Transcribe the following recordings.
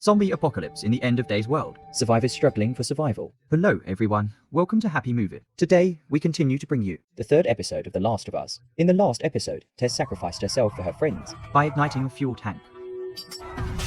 Zombie apocalypse in the end of days world. Survivors struggling for survival. Hello everyone, welcome to Happy Movie. Today, we continue to bring you the third episode of The Last of Us. In the last episode, Tess sacrificed herself for her friends by igniting a fuel tank.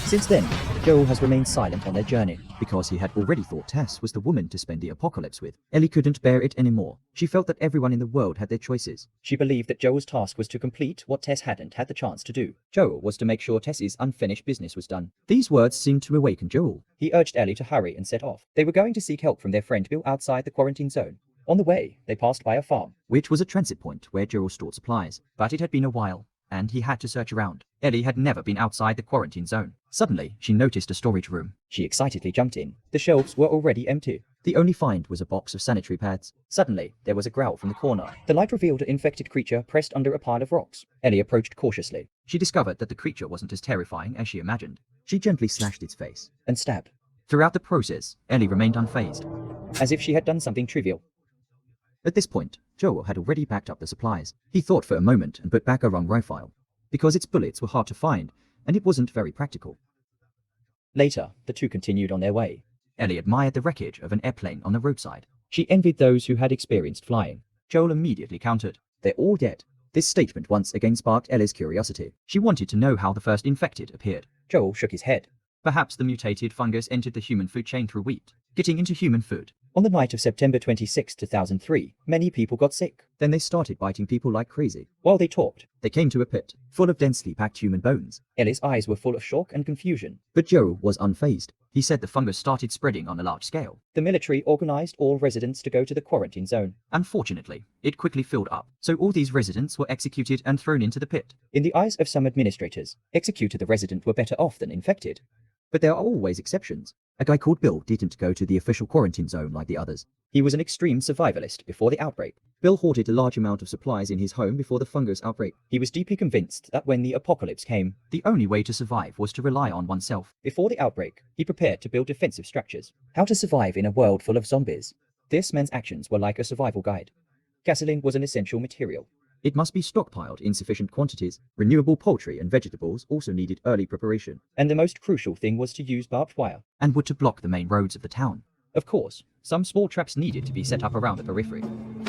Since then, Joel has remained silent on their journey. Because he had already thought Tess was the woman to spend the apocalypse with, Ellie couldn't bear it anymore. She felt that everyone in the world had their choices. She believed that Joel's task was to complete what Tess hadn't had the chance to do. Joel was to make sure Tess's unfinished business was done. These words seemed to awaken Joel. He urged Ellie to hurry and set off. They were going to seek help from their friend Bill outside the quarantine zone. On the way, they passed by a farm, which was a transit point where Joel stored supplies, but it had been a while, and he had to search around. Ellie had never been outside the quarantine zone. Suddenly, she noticed a storage room. She excitedly jumped in. The shelves were already empty. The only find was a box of sanitary pads. Suddenly, there was a growl from the corner. The light revealed an infected creature pressed under a pile of rocks. Ellie approached cautiously. She discovered that the creature wasn't as terrifying as she imagined. She gently slashed its face and stabbed. Throughout the process, Ellie remained unfazed, as if she had done something trivial. At this point, Joel had already packed up the supplies. He thought for a moment and put back a wrong rifle, because its bullets were hard to find, and it wasn't very practical. Later, the two continued on their way. Ellie admired the wreckage of an airplane on the roadside. She envied those who had experienced flying. Joel immediately countered, "They're all dead." This statement once again sparked Ellie's curiosity. She wanted to know how the first infected appeared. Joel shook his head. Perhaps the mutated fungus entered the human food chain through wheat, getting into human food. On the night of September 26, 2003, many people got sick. Then they started biting people like crazy. While they talked, they came to a pit, full of densely packed human bones. Ellie's eyes were full of shock and confusion. But Joel was unfazed. He said the fungus started spreading on a large scale. The military organized all residents to go to the quarantine zone. Unfortunately, it quickly filled up, so all these residents were executed and thrown into the pit. In the eyes of some administrators, executed the resident were better off than infected. But there are always exceptions. A guy called Bill didn't go to the official quarantine zone like the others. He was an extreme survivalist before the outbreak. Bill hoarded a large amount of supplies in his home before the fungus outbreak. He was deeply convinced that when the apocalypse came, the only way to survive was to rely on oneself. Before the outbreak, he prepared to build defensive structures. How to survive in a world full of zombies. This man's actions were like a survival guide. Gasoline was an essential material. It must be stockpiled in sufficient quantities. Renewable poultry and vegetables also needed early preparation. And the most crucial thing was to use barbed wire. And wood to block the main roads of the town. Of course, some small traps needed to be set up around the periphery.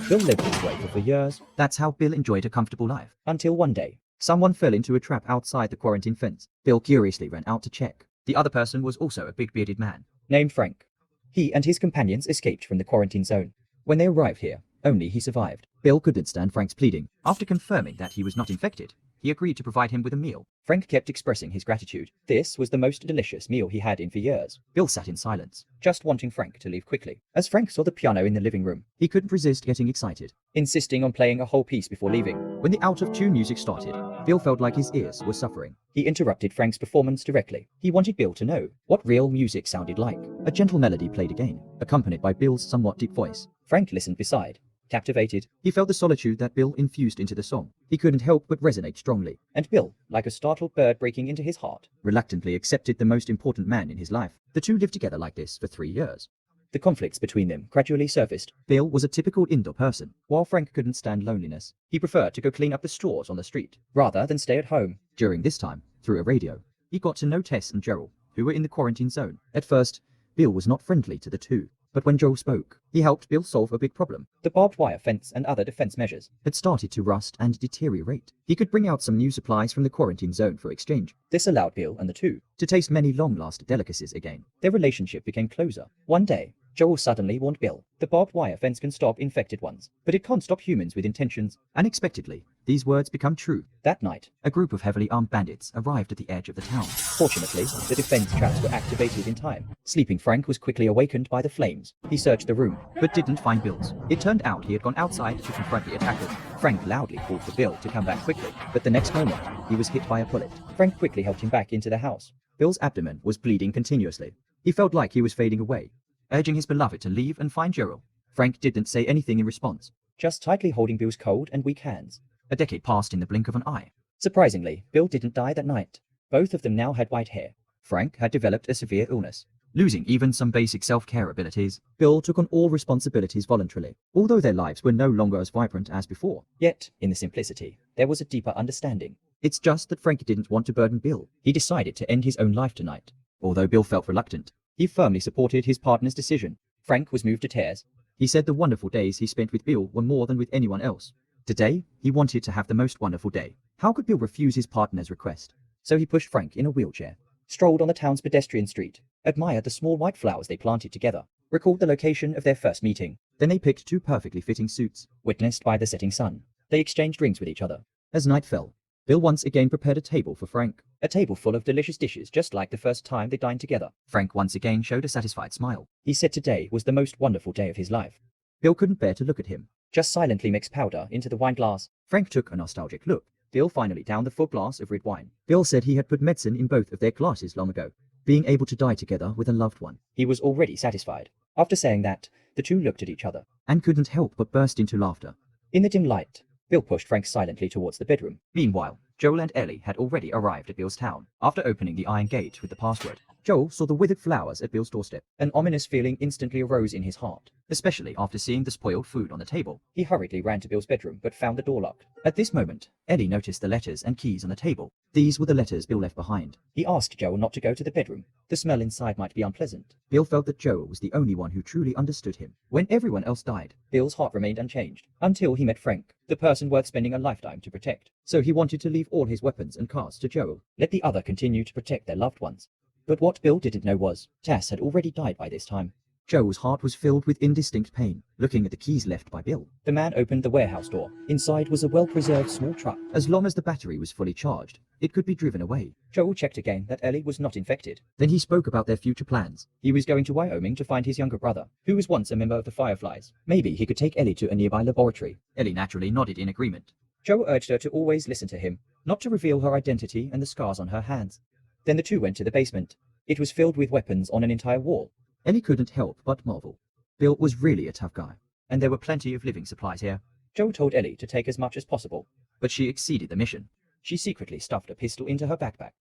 Bill lived this way for years. That's how Bill enjoyed a comfortable life. Until one day, someone fell into a trap outside the quarantine fence. Bill curiously ran out to check. The other person was also a big bearded man, named Frank. He and his companions escaped from the quarantine zone. When they arrived here, only he survived. Bill couldn't stand Frank's pleading. After confirming that he was not infected, he agreed to provide him with a meal. Frank kept expressing his gratitude. This was the most delicious meal he had in for years. Bill sat in silence, just wanting Frank to leave quickly. As Frank saw the piano in the living room, he couldn't resist getting excited, insisting on playing a whole piece before leaving. When the out-of-tune music started, Bill felt like his ears were suffering. He interrupted Frank's performance directly. He wanted Bill to know what real music sounded like. A gentle melody played again, accompanied by Bill's somewhat deep voice. Frank listened beside, captivated. He felt the solitude that Bill infused into the song. He couldn't help but resonate strongly. And Bill, like a startled bird breaking into his heart, reluctantly accepted the most important man in his life. The two lived together like this for 3 years. The conflicts between them gradually surfaced. Bill was a typical indoor person, while Frank couldn't stand loneliness. He preferred to go clean up the straws on the street, rather than stay at home. During this time, through a radio, he got to know Tess and Joel, who were in the quarantine zone. At first, Bill was not friendly to the two. But when Joel spoke, he helped Bill solve a big problem. The barbed wire fence and other defense measures had started to rust and deteriorate. He could bring out some new supplies from the quarantine zone for exchange. This allowed Bill and the two to taste many long-lasting delicacies again. Their relationship became closer. One day, Joel suddenly warned Bill, "The barbed wire fence can stop infected ones, but it can't stop humans with intentions." Unexpectedly, these words become true. That night, a group of heavily armed bandits arrived at the edge of the town. Fortunately, the defense traps were activated in time. Sleeping Frank was quickly awakened by the flames. He searched the room, but didn't find Bill's. It turned out he had gone outside to confront the attackers. Frank loudly called for Bill to come back quickly, but the next moment, he was hit by a bullet. Frank quickly helped him back into the house. Bill's abdomen was bleeding continuously. He felt like he was fading away, urging his beloved to leave and find Joel. Frank didn't say anything in response, just tightly holding Bill's cold and weak hands. A decade passed in the blink of an eye. Surprisingly, Bill didn't die that night. Both of them now had white hair. Frank had developed a severe illness, losing even some basic self-care abilities. Bill took on all responsibilities voluntarily, although their lives were no longer as vibrant as before. Yet, in the simplicity, there was a deeper understanding. It's just that Frank didn't want to burden Bill. He decided to end his own life tonight. Although Bill felt reluctant, he firmly supported his partner's decision. Frank was moved to tears. He said the wonderful days he spent with Bill were more than with anyone else. Today, he wanted to have the most wonderful day. How could Bill refuse his partner's request? So he pushed Frank in a wheelchair, strolled on the town's pedestrian street, admired the small white flowers they planted together, recalled the location of their first meeting. Then they picked two perfectly fitting suits, witnessed by the setting sun. They exchanged drinks with each other. As night fell, Bill once again prepared a table for Frank, a table full of delicious dishes just like the first time they dined together. Frank once again showed a satisfied smile. He said today was the most wonderful day of his life. Bill couldn't bear to look at him, just silently mixed powder into the wine glass. Frank took a nostalgic look. Bill finally downed the full glass of red wine. Bill said he had put medicine in both of their glasses long ago, being able to die together with a loved one. He was already satisfied. After saying that, the two looked at each other and couldn't help but burst into laughter. In the dim light, Bill pushed Frank silently towards the bedroom. Meanwhile, Joel and Ellie had already arrived at Bill's town. After opening the iron gate with the password, Joel saw the withered flowers at Bill's doorstep. An ominous feeling instantly arose in his heart, especially after seeing the spoiled food on the table. He hurriedly ran to Bill's bedroom but found the door locked. At this moment, Ellie noticed the letters and keys on the table. These were the letters Bill left behind. He asked Joel not to go to the bedroom. The smell inside might be unpleasant. Bill felt that Joel was the only one who truly understood him. When everyone else died, Bill's heart remained unchanged, until he met Frank, the person worth spending a lifetime to protect. So he wanted to leave all his weapons and cars to Joel. Let the other continue to protect their loved ones. But what Bill didn't know was, Tess had already died by this time. Joel's heart was filled with indistinct pain, looking at the keys left by Bill. The man opened the warehouse door. Inside was a well-preserved small truck. As long as the battery was fully charged, it could be driven away. Joel checked again that Ellie was not infected. Then he spoke about their future plans. He was going to Wyoming to find his younger brother, who was once a member of the Fireflies. Maybe he could take Ellie to a nearby laboratory. Ellie naturally nodded in agreement. Joel urged her to always listen to him, not to reveal her identity and the scars on her hands. Then the two went to the basement. It was filled with weapons on an entire wall. Ellie couldn't help but marvel. Bill was really a tough guy, and there were plenty of living supplies here. Joel told Ellie to take as much as possible, but she exceeded the mission. She secretly stuffed a pistol into her backpack.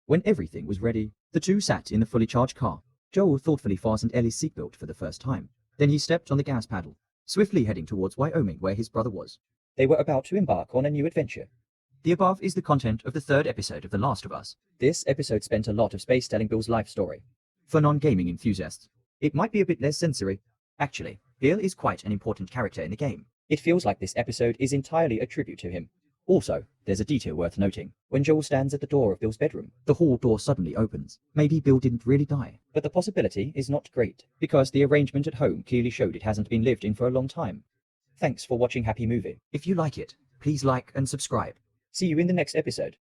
When everything was ready, the two sat in the fully charged car. Joel thoughtfully fastened Ellie's seatbelt for the first time. Then he stepped on the gas pedal, swiftly heading towards Wyoming where his brother was. They were about to embark on a new adventure. The above is the content of the third episode of The Last of Us. This episode spent a lot of space telling Bill's life story. For non-gaming enthusiasts, it might be a bit less sensory. Actually, Bill is quite an important character in the game. It feels like this episode is entirely a tribute to him. Also, there's a detail worth noting. When Joel stands at the door of Bill's bedroom, the hall door suddenly opens. Maybe Bill didn't really die. But the possibility is not great, because the arrangement at home clearly showed it hasn't been lived in for a long time. Thanks for watching Happy Movie. If you like it, please like and subscribe. See you in the next episode.